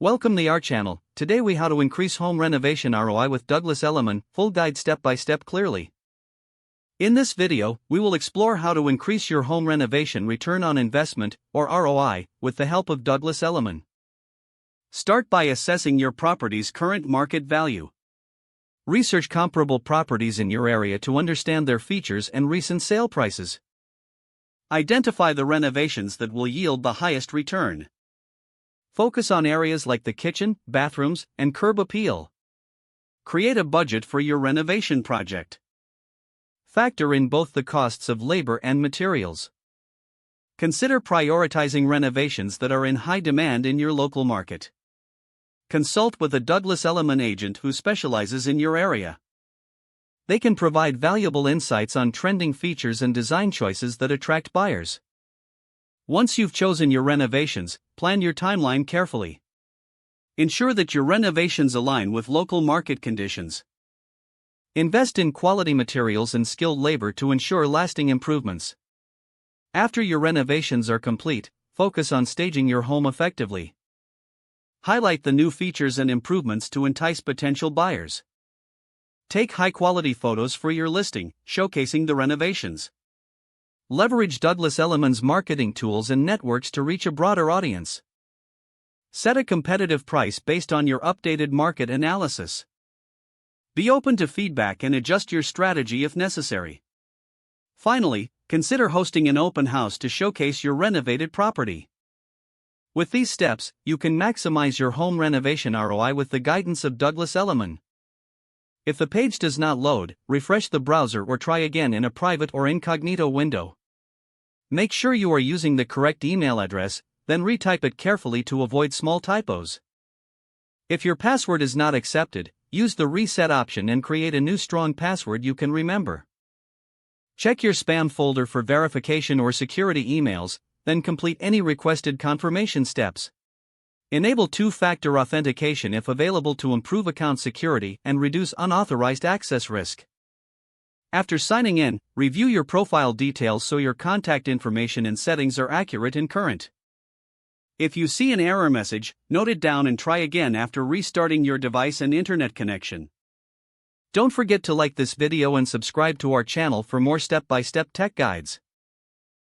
Welcome to our channel. Today we how to increase home renovation ROI with Douglas Elliman, full guide step by step clearly. In this video, we will explore how to increase your home renovation return on investment, or ROI, with the help of Douglas Elliman. Start by assessing your property's current market value. Research comparable properties in your area to understand their features and recent sale prices. Identify the renovations that will yield the highest return. Focus on areas like the kitchen, bathrooms, and curb appeal. Create a budget for your renovation project. Factor in both the costs of labor and materials. Consider prioritizing renovations that are in high demand in your local market. Consult with a Douglas Elliman agent who specializes in your area. They can provide valuable insights on trending features and design choices that attract buyers. Once you've chosen your renovations, plan your timeline carefully. Ensure that your renovations align with local market conditions. Invest in quality materials and skilled labor to ensure lasting improvements. After your renovations are complete, focus on staging your home effectively. Highlight the new features and improvements to entice potential buyers. Take high-quality photos for your listing, showcasing the renovations. Leverage Douglas Elliman's marketing tools and networks to reach a broader audience. Set a competitive price based on your updated market analysis. Be open to feedback and adjust your strategy if necessary. Finally, consider hosting an open house to showcase your renovated property. With these steps, you can maximize your home renovation ROI with the guidance of Douglas Elliman. If the page does not load, refresh the browser or try again in a private or incognito window. Make sure you are using the correct email address, then retype it carefully to avoid small typos. If your password is not accepted, use the reset option and create a new strong password you can remember. Check your spam folder for verification or security emails, then complete any requested confirmation steps. Enable two-factor authentication if available to improve account security and reduce unauthorized access risk. After signing in, review your profile details so your contact information and settings are accurate and current. If you see an error message, note it down and try again after restarting your device and internet connection. Don't forget to like this video and subscribe to our channel for more step-by-step tech guides.